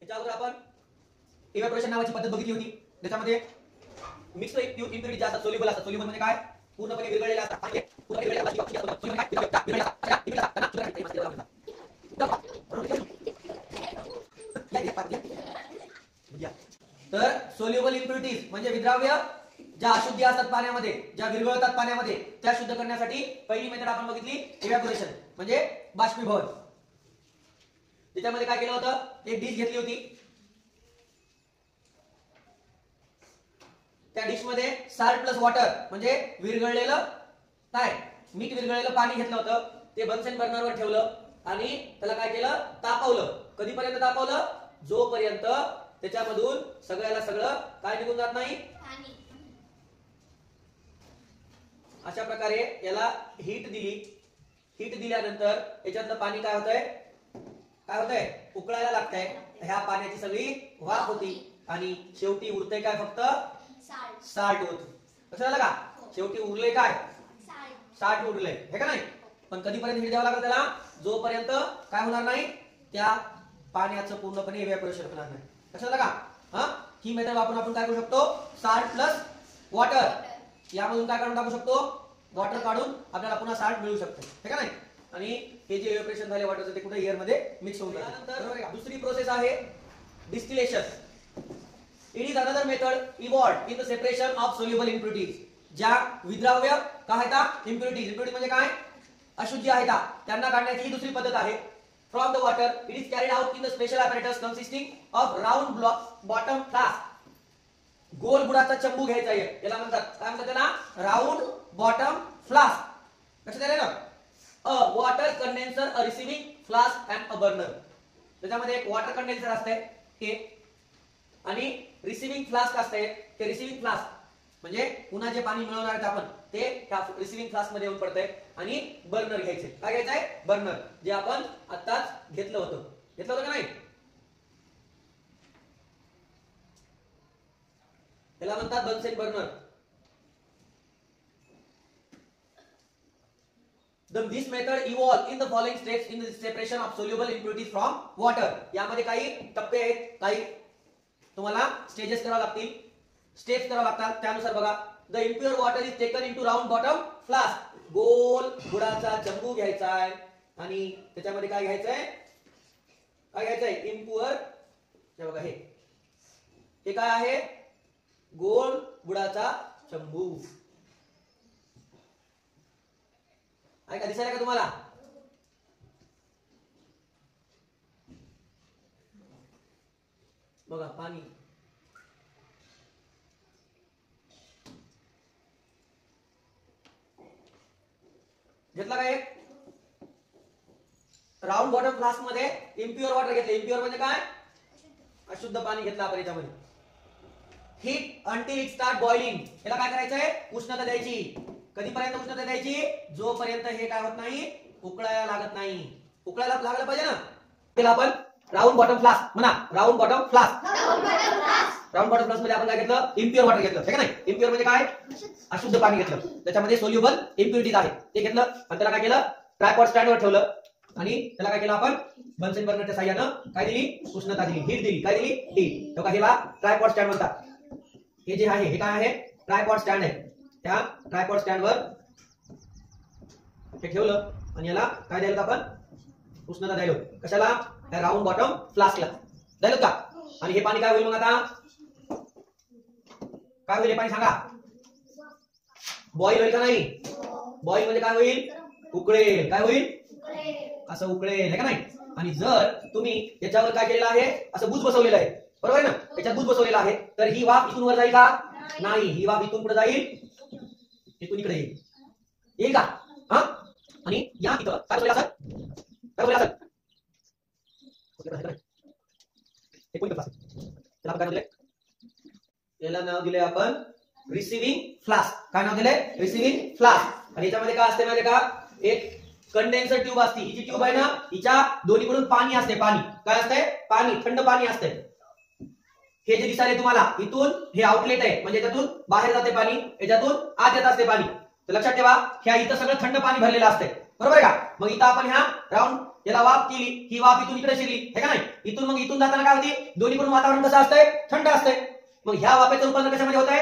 याच्या अगोदर आपण इव्हॅपोरेशन नावाची पद्धत बघितली होती. त्याच्यामध्ये मिक्स्ड इम्प्युरिटी जे असतात, सोल्युबल असतात. सोल्युबल म्हणजे काय? पूर्णपणे विरघळलेले असतात. तर सोल्युबल इम्प्युरिटीज म्हणजे विद्राव्य ज्या अशुद्धी असतात पाण्यामध्ये, ज्या विरघळतात पाण्यामध्ये, त्या शुद्ध करण्यासाठी पहिली मेथड आपण बघितली इव्हॅपोरेशन म्हणजे बाष्पीभवन. त्याच्यामध्ये काय केलं होतं? एक डिश घेतली होती. त्या डिश मध्ये साल्ट प्लस वॉटर म्हणजे विरघळलेलं काय? मीठ विरघळलेलं पाणी घेतलं होतं. ते बन्सन बर्नरवर ठेवलं आणि त्याला काय केलं? तापवलं. कधीपर्यंत तापवलं? जोपर्यंत त्याच्यामधून सगळ्याला सगळं काय निघून जात नाही. अशा प्रकारे याला हीट दिली. हीट दिल्यानंतर याच्यातलं पाणी काय होतंय? उकळायला लागतंय. ह्या पाण्याची सगळी वाफ होती आणि शेवटी उरतंय काय? फक्त साल्ट होत. लक्षात आलं का? शेवटी उरले काय? साल्ट उरलंय, हे का नाही? पण कधीपर्यंत हीट द्यावं लागेल त्याला? जोपर्यंत काय होणार नाही, त्या पाण्याचं पूर्णपणे इव्हॅपोरेशन होणार नाही. लक्षात आलं का? ही मेथड वापरून आपण काय करू शकतो? साल्ट प्लस वॉटर यामधून काय काढून टाकू शकतो? वॉटर काढून आपल्याला पुन्हा साल्ट मिळू शकते, हे का नाही? आणि हे जे इव्हॅपोरेशन झाले वॉटरचं ते कुठे एअर मध्ये मिक्स होऊन जातं. दुसरी प्रोसेस आहे distillation. It is another method evolved in the separation of soluble impurities. ज्या विद्राव्य काय आहेत? इम्प्युरिटीज. इम्प्युरिटी म्हणजे काय? अशुद्धी आहेत, त्यांना काढण्याची ही दुसरी पद्धत आहे. From the water, it is carried out in the special apparatus consisting of round bottom flask. गोल बुडाचा चंबू घ्यायचा आहे. याला म्हणतात काय? म्हणतात त्याला राऊंड बॉटम फ्लास्क. लक्षात आलं ना? A water condenser, a receiving flask and a burner. त्याच्यामध्ये एक वॉटर कंडेन्सर असते हे आणि रिसिव्हिंग फ्लास्क असते. ते रिसिव्हिंग फ्लास्क म्हणजे पुन्हा जे पाणी मिळवणार आहेत आपण ते त्या रिसिव्हिंग फ्लास्क मध्ये येऊन पडतंय. आणि बर्नर घ्यायचे. काय घ्यायचंय? बर्नर, जे आपण आताच घेतलं होतं का नाही? त्याला म्हणतात Bunsen burner. This method evolved in the following steps in the separation of soluble impurities from water. यामध्ये काही टप्पे आहेत, काही तुम्हाला स्टेजेस करावे लागतील, स्टेप्स करावे लागतात. त्यानुसार बघा. The impure water is taken into round bottom flask. गोल बुडाचा चंबू घ्यायचा आहे आणि त्याच्यामध्ये काय घ्यायचंय? इम्प्युअर. हे बघा, हे काय आहे? गोल बुडाचा चंबू. आहे का? दिसायला का तुम्हाला? बघा पाणी. घेतला काय? राऊंड बॉटम फ्लास्क मध्ये इम्प्युअर वॉटर घेतले. इम्प्युअर म्हणजे काय? अशुद्ध पाणी घेतलं आपण याच्यामध्ये. Heat until it start boiling. याला काय करायचंय? उष्णता द्यायची. कधीपर्यंत उष्णता द्यायची? जोपर्यंत हे काय होत नाही? उकळायला लागत नाही. उकळायला लागलं पाहिजे ना. त्याला आपण राऊंड बॉटम फ्लास्क म्हणा. Round bottom flask. Round bottom flask मध्ये आपण काय घेतलं? इम्प्युअर वॉटर घेतलं, हे का नाही? इम्प्युअर म्हणजे काय? अशुद्ध पाणी घेतलं. त्याच्यामध्ये सोल्युबल इम्प्युरिटीज आहेत ते घेतलं आणि त्याला काय केलं? ट्रायपॉड स्टँडवर ठेवलं आणि त्याला काय केलं आपण? बन्सन बर्नरच्या साहाय्यानं काय दिली? उष्णता दिली, हीट दिली. काय दिली? हीट. तो ह्याला ट्रायपॉड स्टँड म्हणतात. हे जे आहे हे काय आहे? ट्रायपॉड स्टँड आहे. त्या ट्रायपॉड स्टँडवर हे ठेवलं आणि याला काय द्यायला आपण? उष्णता द्यायला. कशाला? त्या राऊंड बॉटम फ्लास्कला द्यायला का? आणि हे पाणी काय होईल मग आता? काय होईल हे पाणी सांगा? बॉईल होईल का नाही? बॉईल म्हणजे काय होईल? उकळेल. काय होईल? असं उकळेल, हे का नाही? आणि जर तुम्ही याच्यावर काय केलेलं आहे? असं बुज बसवलेलं आहे, बरोबर आहे ना? याच्यात बुज बसवलेला आहे, तर ही वाफ इथून वर जाईल का? नाही. ही वाफ इथून पुढे जाईल, इथून इकडे येईल का? आणि या इथं काय होईल? असं काय होईल? असं याला नाव दिले आपण रिसिव्हिंग फ्लास्क. काय नाव दिले? Receiving flask. आणि याच्यामध्ये काय असते माहिती का? एक कंडेन्सर ट्यूब असते. ही जी ट्यूब आहे ना, हिच्या दोन्हीकडून पाणी असते. पाणी काय असते? पाणी, थंड पाणी असते. हे जे दिसायले तुम्हाला, इथून हे आउटलेट आहे म्हणजे याच्यातून बाहेर जाते पाणी, याच्यातून आत येत असते पाणी. तर लक्षात ठेवा, ह्या इथं सगळं थंड पाणी भरलेलं असते, बरोबर आहे का? मग इथं आपण ह्या राऊंड याला वाफ केली, ही वाफ इथून इकडे शिरली है का नाही, इथून मग इथून जाताना काय होती, दोन्हीकडून वातावरण कसं असतंय, थंड असतंय. मग ह्या वाफेचं रूपांतर कशामध्ये होत आहे,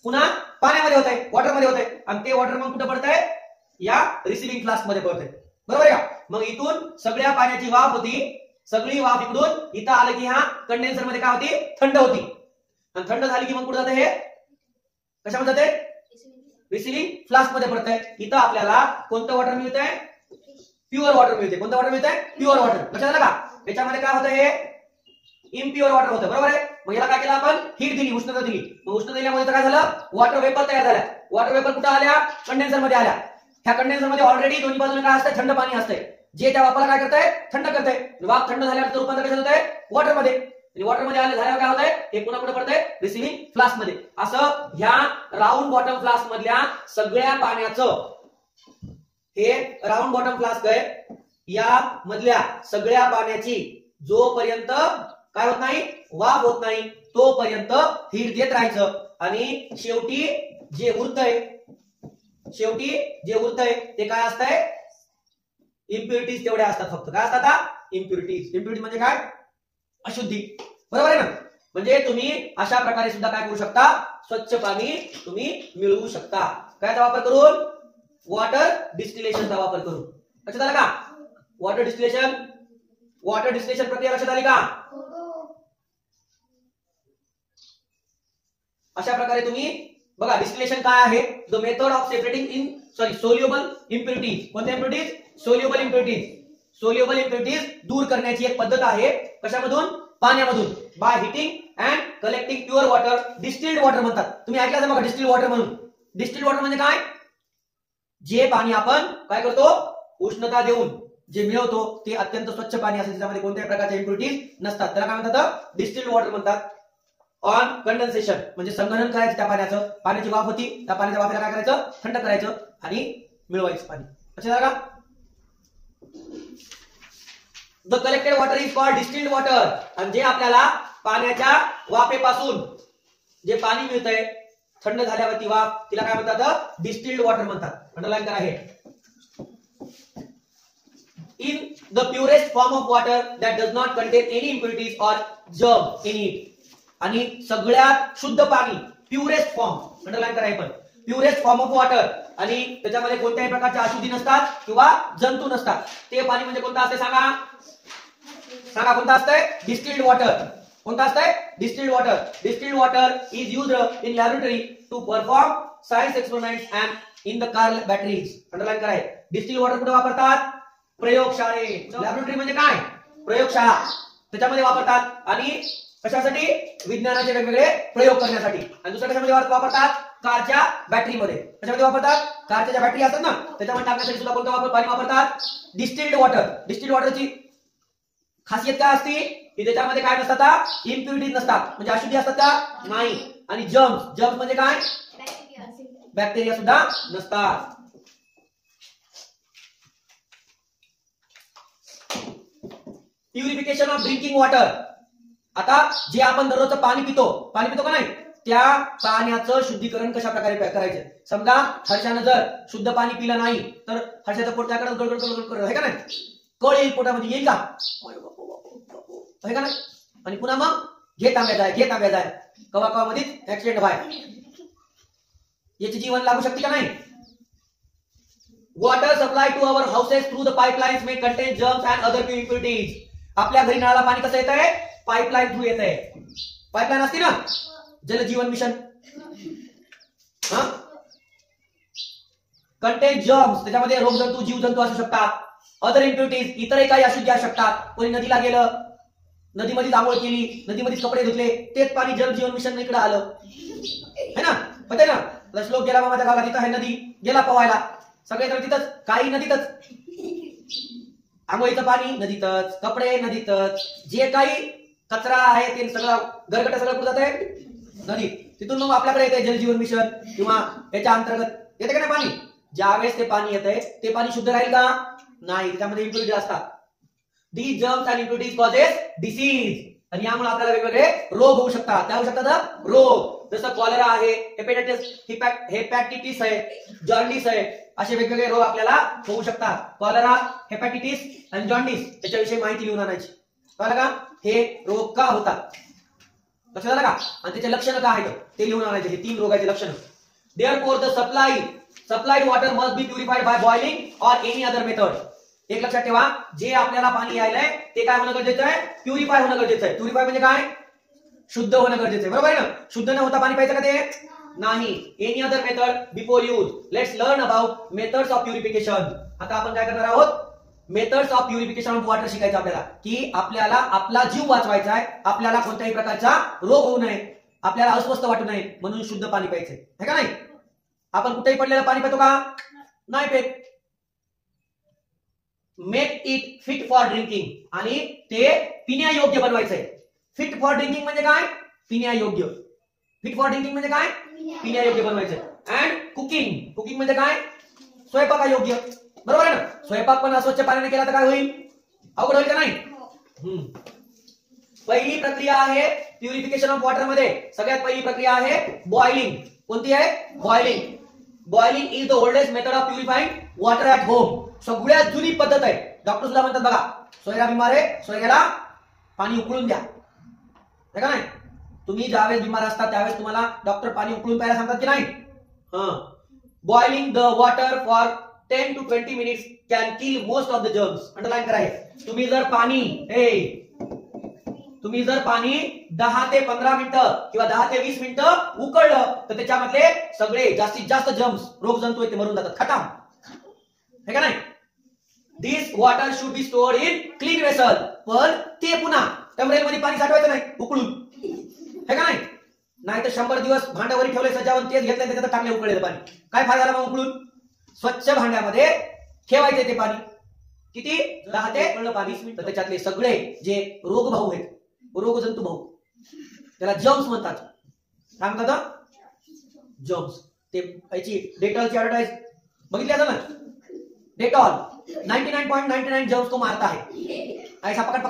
पुन्हा पाण्यामध्ये होत आहे, वॉटरमध्ये होत आहे. आणि ते वॉटर मग कुठे पडतंय, या रिसिव्हिंग फ्लास्क मध्ये पडतंय. बरोबर आहे का. मग इथून सगळ्या पाण्याची वाफ होती, सगळी वाफ इकडून इथं आलं की ह्या कंडेन्सर मध्ये काय होती, थंड होती. आणि थंड झाली की मग कुठे जाते, हे कशामध्ये जाते, रिसिव्हिंग फ्लास्क मध्ये पडतंय. इथं आपल्याला कोणतं वॉटर मिळतंय, प्युअर वॉटर मिळते. कोणतं वॉटर मिळतंय, प्युअर वॉटर. लक्षात आलं का. याच्यामध्ये काय होतं, हे इम्प्युअर वॉटर होतं. बरोबर आहे. मग याला काय केलं आपण, हीट दिली, उष्णता दिली. मग उष्णता दिल्यामुळे काय झालं, वॉटर वेपर तयार झाला. वॉटर वेपर कुठे आल्या, कंडेन्सर मध्ये आल्या. ह्या कंडेन्सर मध्ये ऑलरेडी दोन्ही बाजूने काय असतं, थंड पाणी असतंय, जे त्या वाफाला काय करतंय, थंड करतंय. वाफ थंड झाल्यानंतर रूपांतर कशात होतंय, वॉटर मध्ये. आणि वॉटर मध्ये झाल्यावर काय होतंय, हे पुन्हा कुठे पडतंय, रिसिव्हिंग फ्लास्क मध्ये. असं ह्या राऊंड बॉटम फ्लास्क मधल्या सगळ्या पाण्याचं, हे राऊंड बॉटम फ्लास्क आहे, या मधल्या सगळ्या पाण्याची जोपर्यंत काय होत नाही, वाफ होत नाही, तोपर्यंत हीट देत राहायचं. आणि शेवटी जे उरतंय ते काय असतंय, इम्प्युरिटीज तेवढ्या असतात फक्त. काय असतात, इम्प्युरिटीज. इम्प्युरिटी म्हणजे काय, अशुद्धी. बरोबर आहे ना. म्हणजे तुम्ही अशा प्रकारे सुद्धा काय करू शकता, स्वच्छ पाणी तुम्ही मिळवू शकता. कायचा वापर करून, वॉटर डिस्टिलेशनचा वापर करून. लक्षात आलं का. वॉटर डिस्टिलेशन प्रक्रिया लक्षात आली का. अशा प्रकारे तुम्ही बघा, डिस्टिलेशन काय आहे, the method of separating soluble impurities. कोणत्या impurities, soluble impurities. Soluble impurities दूर करण्याची एक पद्धत आहे. कशामधून, पाण्यामधून. By heating and collecting pure water. Distilled water म्हणतात. तुम्ही ऐकलं असेल बघा, डिस्टिल्ड वॉटर म्हणून. डिस्टिल्ड वॉटर म्हणजे काय, जे पाणी आपण काय करतो, उष्णता देऊन जे मिळवतो ते अत्यंत स्वच्छ पाणी असेल, त्यामध्ये कोणत्याही प्रकारच्या इम्प्युरिटीज नसतात. त्याला काय म्हणतात, डिस्टिल्ड वॉटर म्हणतात. ऑन कंडेन्सेशन म्हणजे संगणन करायचं त्या पाण्याचं. पाण्याची वाफ होती, त्या पाण्याच्या वाफेला काय करायचं, थंड करायचं आणि मिळवायचं पाणी. लक्षात आलं का. The collected water is called distilled water. आणि जे आपल्याला पाण्याच्या वाफेपासून जे पाणी मिळतंय, थंड झाल्यावरती वाफ, तिला काय म्हणतात, डिस्टिल्ड वॉटर म्हणतात. अंडरलाईन करा हे. In the purest form of water that does not contain any impurities or germs in it. आणि सगळ्यात शुद्ध पाणी, प्युरेस्ट फॉर्म, अंडरलाईन करा हे पण, प्युरेस्ट फॉर्म ऑफ वॉटर. आणि त्याच्यामध्ये कोणत्याही प्रकारच्या अशुद्धी नसतात किंवा जंतू नसतात. ते पाणी म्हणजे कोणतं असते, सांगा कोणतं असतंय, डिस्टिल्ड वॉटर. कोणतं असतंय, distilled water. Distilled water is used in laboratory to perform science experiments and in the car batteries. Underline करा. डिस्टिल्ड वॉटर कुठे वापरतात, प्रयोगशाळेत. लॅबोरेटरी म्हणजे काय, प्रयोगशाळा, त्याच्यामध्ये वापरतात. आणि कशासाठी, विज्ञानाचे वेगवेगळे प्रयोग करण्यासाठी. आणि दुसऱ्या कशामध्ये वापरतात, कारच्या बॅटरीमध्ये. कशामध्ये वापरतात, कारच्या ज्या बॅटरी असतात ना, त्याच्यामध्ये टाकण्यासाठी सुद्धा कोणतं पाणी वापरतात, डिस्टिल्ड वॉटर. डिस्टिल्ड वॉटरची खासियत काय असते, की त्याच्यामध्ये काय नसतात, इम्प्युरिटीज नसतात. म्हणजे अशुद्धी असतात का, नाही. आणि जर्म्स म्हणजे काय, बॅक्टेरिया सुद्धा नसतात. Purification of drinking water. आता जे आपण दररोजचं पाणी पितो का नाही, त्या पाण्याचं शुद्धीकरण कशा प्रकारे करायचं. समजा हर्षानं जर शुद्ध पाणी पिलं नाही तर हर्षाचं पोट त्याकडे गडगड आहे का नाही, कळ येईल पोटामध्ये, येईल का, आहे का नाही. आणि पुन्हा मग घे तांब्या जाय कवा मध्येच ऍक्सिडेंट व्हाय, याची जीवन लागू शकते का नाही. Water supply to our houses through the pipelines may contain germs and other impurities. आपल्या घरी नळाला पाणी कसं येत आहे, पाईपलाईन थ्रू येत आहे. पाईपलाईन असते ना, जल जीवन मिशन, कंटेन जर्म्स, त्याच्यामध्ये रोगजंतू जीवजंतू असू शकतात. अदर इम्प्युरिटीज, इतरही काही अशुद्धी असू शकतात. कोणी नदीला गेलं, नदीमध्ये आंघोळ केली, नदीमध्ये कपडे धुतले, तेच पाणी जल जीवन मिशन इकडे आलं, है ना. पते ना, श्लोक गेला मामाच्या गावाला, तिथं आहे नदी, गेला पवायला, सगळे तर तिथंच, काही नदीतच, आंघोळीचं पाणी नदीतच, कपडे नदीतच, जे काही कचरा आहे ते सगळं गरगट सगळं कुठं जात आहे, नदी. तिथून मग आपल्याकडे येते जल जीवन मिशन किंवा याच्या अंतर्गत येते का नाही पाणी. ज्यावेळेस ते पाणी येतंय ते पाणी शुद्ध राहील का, नाही, त्याच्यामध्ये इम्प्युरिटी असतात. These germs and impurities causes disease. आणि यामुळे आपल्याला वेगवेगळे रोग होऊ शकतात. त्या होऊ शकतात रोग, जसं कॉलरा आहे, हेपॅटायटिस आहे, जॉन्डिस आहे, असे वेगवेगळे रोग आपल्याला होऊ शकतात. कॉलरा, हेपॅटिटिस आणि जॉन्डिस याच्याविषयी माहिती लिहून आणायची. कळलं का? हे रोग का होतात लक्षात आलं का? आणि त्याचे लक्षणं काय आहेत ते लिहून आणायचे. हे 3 रोगाचे लक्षणं. Therefore the supplied water must be purified by boiling or any other method. एक लक्षात ठेवा, जे आपल्याला पाणी यायलंय ते काय होणं गरजेचं आहे? प्युरिफाय होणं गरजेचं आहे. प्युरिफाय म्हणजे काय? शुद्ध होणं गरजेचं आहे. बरोबर आहे ना? शुद्ध न होता पाणी प्यायचं का ते? नाही. Any other method before use. Let's learn about methods of purification. आता आपण काय करणार आहोत? Methods of purification of water शिकायचं आपल्याला, की आपल्याला आपला जीव वाचवायचा आहे, आपल्याला कोणत्याही प्रकारचा रोग होऊ नये, आपल्याला अस्वस्थ वाटू नये, म्हणून शुद्ध पाणी प्यायचंय. है का नाही? आपण कुठेही पडलेलं पाणी पितो का? नाही पित. Make it fit for drinking. आणि ते पिण्यायोग्य बनवायचंय. फिट फॉर ड्रिंकिंग म्हणजे काय? पिण्यायोग्य. फिट फॉर ड्रिंकिंग म्हणजे काय? पिण्यायोग्य बनवायचंय. अँड कुकिंग म्हणजे काय? स्वयंपाकायोग्य. बरोबर आहे ना? स्वयंपाक पण अस्वच्छ पाण्याने केला तर काय होईल? अवघड होईल का नाही? पहिली प्रक्रिया आहे प्युरिफिकेशन ऑफ वॉटर मध्ये, सगळ्यात पहिली प्रक्रिया आहे बॉइलिंग. कोणती आहे? Boiling. Boiling is the oldest method of purifying water at home. सगळ्यात जुनी पद्धत आहे. डॉक्टर सुद्धा म्हणतात बघा, सोयरा बिमार आहे, सोयऱ्याला पाणी उकळून द्या. है का नाही? तुम्ही ज्यावेळेस बिमार असता त्यावेळेस तुम्हाला डॉक्टर पाणी उकळून प्यायला सांगतात की नाही? Boiling the water for 10 to 20 minutes can kill most of the germs. Underline करा हे. तुम्ही जर पाणी 10 ते 15 मिनिटं किंवा 10 ते 20 मिनिटं उकळलं तर त्याच्यामधले सगळे जास्तीत जास्त जर्म्स, रोगजंतू ते मरून जातात. खतम. है का नाही? This water should be stored in clean vessel. पण ते पुन्हा टंबरेल मध्ये पाणी साठवायचं नाही उकळून. है का नाही? नाही तर 100 दिवस भांड्यावर ठेवले सजावून तेच घेतलं त्याच्यात टाकले उकळलेलं पाणी. काय फायदा झाला मग उकळून? स्वच्छ भांड्यामध्ये ठेवायचे ते पाणी. किती? 10 ते 20 मिनिट. त्याच्यातले सगळे जे रोगभाऊ आहेत, रोगजंतू भाऊ, त्याला जर्म्स म्हणतात. काय म्हणतात? जर्म्स. ते याची डेटॉलची ऍडव्हर्टाइज बघितली असेल ना? डेटॉल 99.99 जर्म्स को मारता है. ऐसा पकड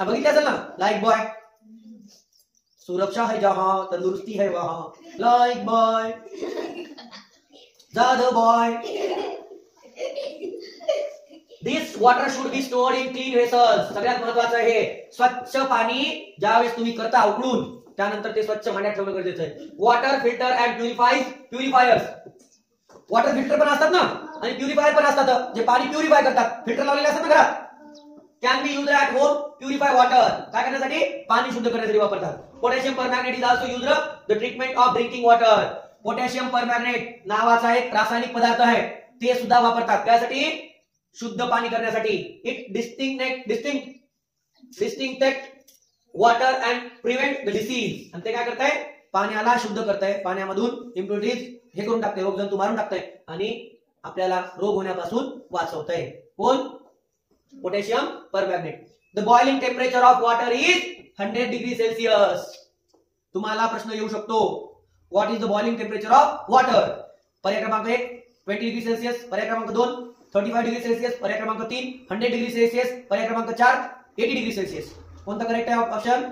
बघितली असेल ना? लाइक बॉय, सुरक्षा है जहां, तंदुरुस्ती है वहां. लाइक बॉय, जादू boy. This water should be stored in clean vessels. सगळ्यात महत्वाचं आहे स्वच्छ पाणी ज्यावेळेस तुम्ही करता उकळून, त्यानंतर ते स्वच्छ भांड्यात ठेवणं गरजेचं आहे. Water filter and purifiers. Water filter पण असतात ना आणि प्युरिफायर पण असतात, जे पाणी प्युरिफाय करतात. फिल्टर लावलेले असतात ना घरात. Can be used at home purify water. काय करण्यासाठी? पाणी शुद्ध करण्यासाठी वापरतात. Potassium permanganate is also used the treatment of drinking water. Potassium permanganate नावाचा एक रासायनिक पदार्थ आहे, ते सुद्धा वापरतात. त्यासाठी शुद्ध पाणी करण्यासाठी. It distinct water and prevent the disease. आणि ते काय करताय? पाण्याला शुद्ध करताय, पाण्यामधून इम्प्युरिटीज हे करून टाकते, रोगजंतू मारून टाकताय आणि आपल्याला रोग होण्यापासून वाचवतंय. कोण? Potassium permanganate. The boiling temperature of water is 100 degree Celsius. तुम्हाला प्रश्न येऊ शकतो, what is the boiling temperature of water? पर्याय क्रमांक 1 20 डिग्री सेल्सिअस, पर्याय क्रमांक 2 35 डिग्री सेल्सिअस, पर्याय क्रमांक 3 100 डिग्री सेल्सिअस, पर्याय क्रमांक 4 80 डिग्री सेल्सिअस. कोणता करेक्ट आहे ऑप्शन?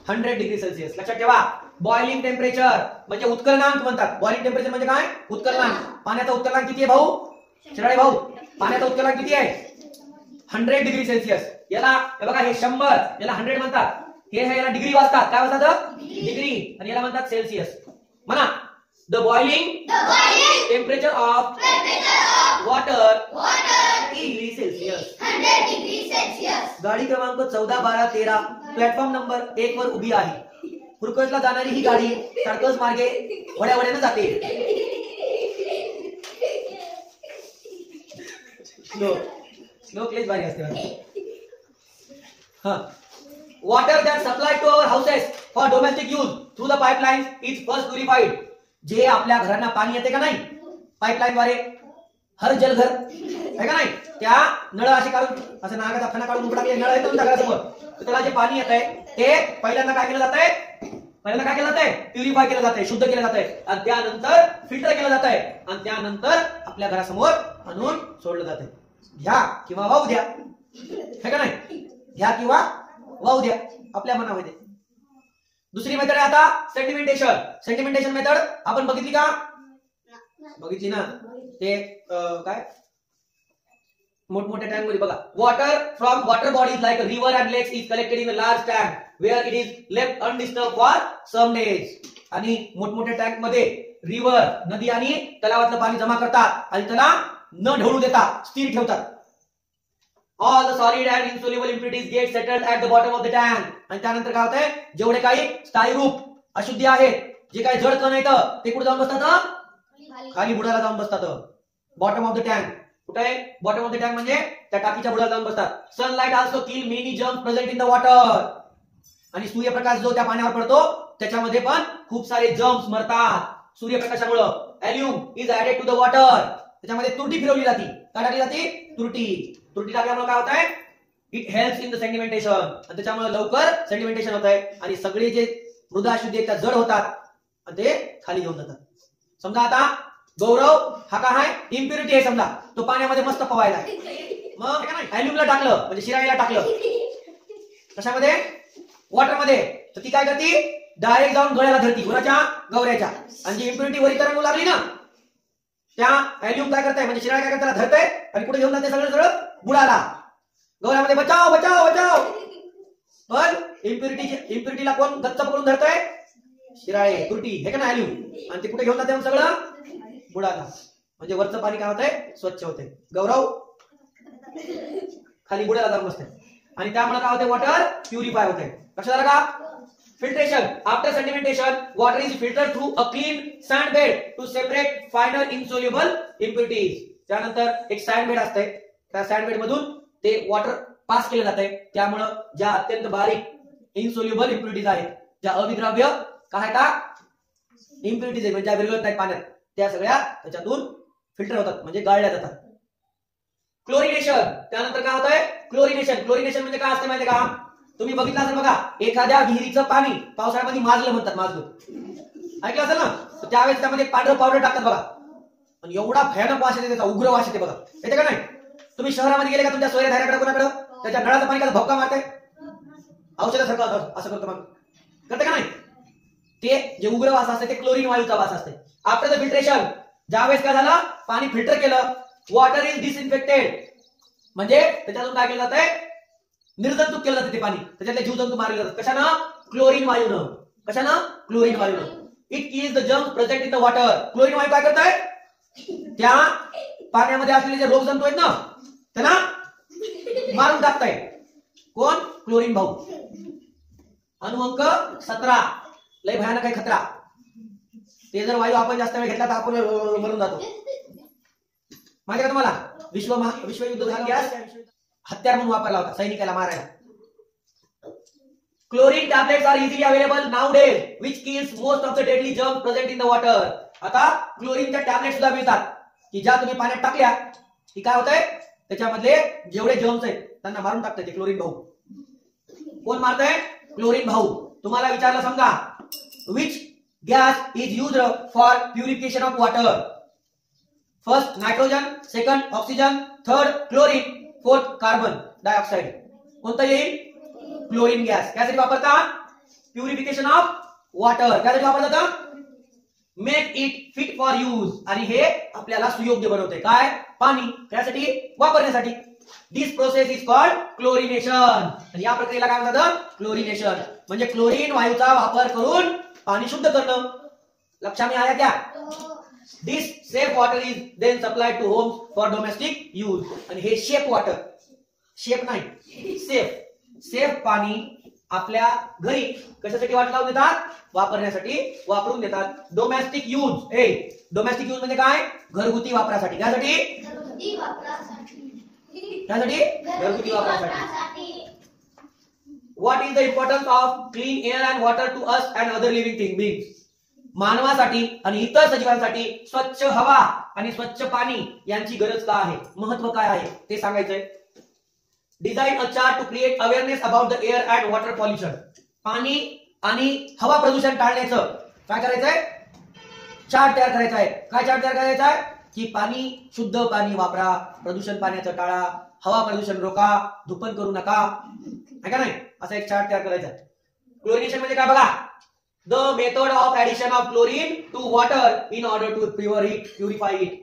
100 degree Celsius. लक्षात ठेवा, बॉइलिंग टेम्परेचर म्हणजे उत्कलनांक म्हणतात. बॉइलिंग टेम्परेचर म्हणजे काय? उत्कलनांक. पाण्याचा उत्कलनांक किती आहे भाऊ? शिराळे भाऊ, पाण्याचा उत्कलनांक किती आहे? 100 डिग्री सेल्सिअस. याला बघा, हे 100, याला 100 म्हणतात. हे याला डिग्री वाजतात. काय वाजतात? डिग्री. आणि याला म्हणतात सेल्सिअस. म्हणा, the boiling temperature of water 100 degree Celsius. गाडी क्रमांक 14, 12, 13 प्लॅटफॉर्म नंबर 1 वर उभी आहे. कुरकजला जाणारी ही गाडी तडकस मार्गे वड्यावड्यानं जाते. स्लो क्लेज भारी असते. Water that supply to our houses for domestic use through the pipeline is first purified. जे आपल्या घरांना पाणी येते का नाही पाईपलाईन द्वारे, हर जलघर आहे का नाही, त्या नळ असे काढून, असं नागाचा फणा काढून उघडा केला नळ आहे तुमच्या घरासमोर, तर त्याला जे पाणी येत आहे ते पहिल्यांदा काय केलं जात आहे? प्युरिफाय केलं जात आहे, शुद्ध केलं जात आहे, आणि त्यानंतर फिल्टर केलं जात आहे, आणि त्यानंतर आपल्या घरासमोर आणून सोडलं जात आहे. घ्या किंवा वाहू द्या, है का नाही? घ्या किंवा वाहू द्या, आपल्या मनामध्ये. दुसरी मेथड आहे आता सेडिमेंटेशन. सेडिमेंटेशन मेथड आपण बघितली का? बघितली ना ते काय मोठमोठ्या टँक मध्ये बघा. Water from water bodies like river and lakes is collected in a large tank where it is left undisturbed for some days. आणि मोठमोठ्या टँक मध्ये रिव्हर नदी आणि तलावातलं पाणी जमा करतात आणि त्याला न ढवळू देता स्थिर ठेवतात. All the solid and insoluble impurities get settled at the bottom of the tank. आणि त्यानंतर काय होतंय, जेवढे काही स्थायीरूप अशुद्धी आहेत, जे काही जड कण आहेत, ते कुठे जाऊन बसतात, खाली बुडाला जाऊन बसतात. बॉटम ऑफ द टँक कुठे आहे, बॉटम ऑफ द टँक म्हणजे त्या टाकीच्या बुडाला जाऊन बसतात. Sunlight also kill many germs present in the water. आणि सूर्यप्रकाश जो त्या पाण्यावर पडतो त्याच्यामध्ये पण खूप सारे जर्म्स मरतात सूर्यप्रकाशामुळे. Alum is added to the water. त्याच्यामध्ये तुरटी फिरवली जाते. काय टाकली जाते, तुरटी. तुरटी टाकल्यामुळे काय होत आहे, it helps in the sedimentation. आणि त्याच्यामुळे लवकर सेडिमेंटेशन होत आहे आणि सगळे जे मृदा अशुद्धी आहेत त्या जड होतात आणि ते खाली घेऊन जातात. समजा आता गौरव हा काय आहे, इम्प्युरिटी आहे समजा, तो पाण्यामध्ये मस्त पवायला. मग एल्युमला टाकलं म्हणजे शिराळीला टाकलं कशामध्ये, वॉटरमध्ये, तर ती काय करते, डायरेक्ट जाऊन गळ्याला धरती कोणाच्या, गौऱ्याच्या. आणि जी इम्प्युरिटी वरी तरंगू लागली ना, त्या एल्युम काय करताय म्हणजे शिराळी काय करताय, धरतय आणि कुठे घेऊन जाते, सगळं सगळं बुडाला. गौऱ्यामध्ये बचाव बचाव बचाव. पण इम्प्युरिटीला कोण गच्च पकडून धरतय, शिराळे तुरटी हे का ना एल्युम. आणि ते कुठे घेऊन जाते सगळं बुडाला. म्हणजे वरचं पाणी काय होतंय, स्वच्छ होते. गौरव खाली बुडाला जाऊन बसते आणि त्यामुळे काय होते, वॉटर प्युरिफाय होते. लक्षात आलं का. Filtration after sedimentation water is filtered through a clean sand bed to separate finer insoluble impurities. त्यानंतर एक सँड बेड असते, त्या सँड बेड मधून ते वॉटर पास केलं जाते. त्यामुळे ज्या अत्यंत बारीक इनसोल्युबल इम्प्युरिटीज आहेत, ज्या अविद्राव्य काय का इम्प्युरिटीज आहेत, म्हणजे ज्या विरघळत नाहीत पाण्यात, त्या सगळ्या त्याच्यातून फिल्टर होतात म्हणजे गाळल्या जातात. क्लोरिनेशन. त्यानंतर काय होतंय, क्लोरिनेशन. क्लोरिनेशन म्हणजे काय असतं माहिती का, तुम्ही बघितलं असेल बघा, एखाद्या विहिरीचं पाणी पावसाळ्यामध्ये माजलं म्हणतात, माजलं ऐकलं असेल ना, तर त्यावेळेस त्यामध्ये पांढरं पावडर टाकतात बघा. आणि एवढा भयानक वास येते त्याचा, उग्र वास येते बघा. येते का नाही. तुम्ही शहरामध्ये गेले का, तुमच्या सोयऱ्या धाऱ्याकडे कोणाकडे, त्याच्या नळाचं पाणी का भपका मारते, औषधासारखं असं करतो मग, करते का नाही. ते जे उग्र वास असते ते क्लोरीन वायूचा वास असते. आफ्टर द फिल्ट्रेशन, ज्यावेळेस काय झालं, पाणी फिल्टर केलं, वॉटर इज डिसइन्फेक्टेड. म्हणजे त्याच्यातून काय केलं जातंय, निर्जंतुक केलं जाते ते पाणी, त्याच्यातले जीवजंतू मारले जातात. कशानं, क्लोरीन वायूनं. कशानं, क्लोरीन वायूनं. It kills the germs present in the water. Chlorine वायू काय करताय, त्या पाण्यामध्ये असलेले जे रोगजंतू आहेत ना त्याला मारून टाकताय. कोण, क्लोरीन भाऊ. अणुअंक 17, लय भयानक आहे खतरा. ते जर वायू आपण जास्त वेळ घेतला तर आपण मरून जातो. माहिती का तुम्हाला, विश्वयुद्ध झालं, गॅस हत्यार म्हणून वापरला होता सैनिकाला मारायला. Chlorine tablets are easily available nowadays which kills most of the deadly germs present in the water. आता क्लोरीनच्या टॅबलेट सुद्धा मिळतात की ज्या तुम्ही पाण्यात टाकल्या की काय होतंय, त्याच्यामधले जेवढे जर्म्स आहेत त्यांना मारून टाकतात ते क्लोरीन भाऊ. कोण मारतंय, क्लोरीन भाऊ. तुम्हाला विचारलं समजा, which gas is used for purification of water? First nitrogen, second oxygen, third chlorine, fourth carbon dioxide. कोणता येईल, क्लोरीन गॅस. त्यासाठी वापरतात प्युरिफिकेशन ऑफ वॉटर. त्यासाठी वापरतात make it fit for use. आणि हे आपल्याला सुयोग्य बनवते काय, पाणी त्यासाठी वापरण्यासाठी. दिस प्रोसेस इज कॉल्ड क्लोरिनेशन. आणि या प्रक्रियेला काय म्हणतात, क्लोरिनेशन. म्हणजे क्लोरीन वायूचा वापर करून पाणी शुद्ध करणं. लक्षात में आया क्या. This safe water is then supplied to homes for domestic use. आणि हे शेप वॉटर, शेप नाही सेफ, सेफ पाणी आपल्या घरी कशासाठी वाट लावून देतात, वापरण्यासाठी वापरून देतात. Domestic use. डोमेस्टिक यूज म्हणजे काय, घरगुती वापरासाठी. त्यासाठी घरगुती वापरासाठी. What is the importance of clean air and water to us and other living beings? मानवासाठी आणि इतर सजीवांसाठी स्वच्छ हवा आणि स्वच्छ पाणी यांची गरज का आहे, महत्व काय आहे ते सांगायचंय. Design a chart to create awareness about the air and water pollution. पाणी आणि हवा प्रदूषण टाळण्याचं काय करायचंय, चार्ट तयार करायचा आहे. काय चार्ट तयार करायचा आहे की पाणी, शुद्ध पाणी वापरा, प्रदूषण पाण्याचं टाळा, हवा प्रदूषण रोका, धूपन करू नका, आहे का नाही, असा एक चार्ट तयार करायचा. क्लोरिनेशन म्हणजे काय बघा, the method of addition of chlorine to water in order to purify it.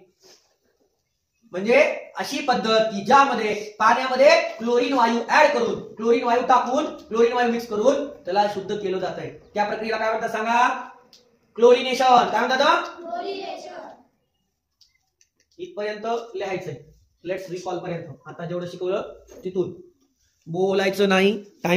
म्हणजे अशी पद्धत की ज्यामध्ये पाण्यामध्ये क्लोरीन वायू ऍड करून, क्लोरीन वायू टाकून, क्लोरीन वायू मिक्स करून त्याला शुद्ध केलं जात आहे. त्या प्रक्रियेला काय म्हणतात सांगा? क्लोरिनेशन. काय म्हणतात? क्लोरिनेशन. इथपर्यंत लिहायचंय. लेट्स रिकॉल पर्यंत. आता जेवढं शिकवलं तिथून बोलायचं नाही. टाइम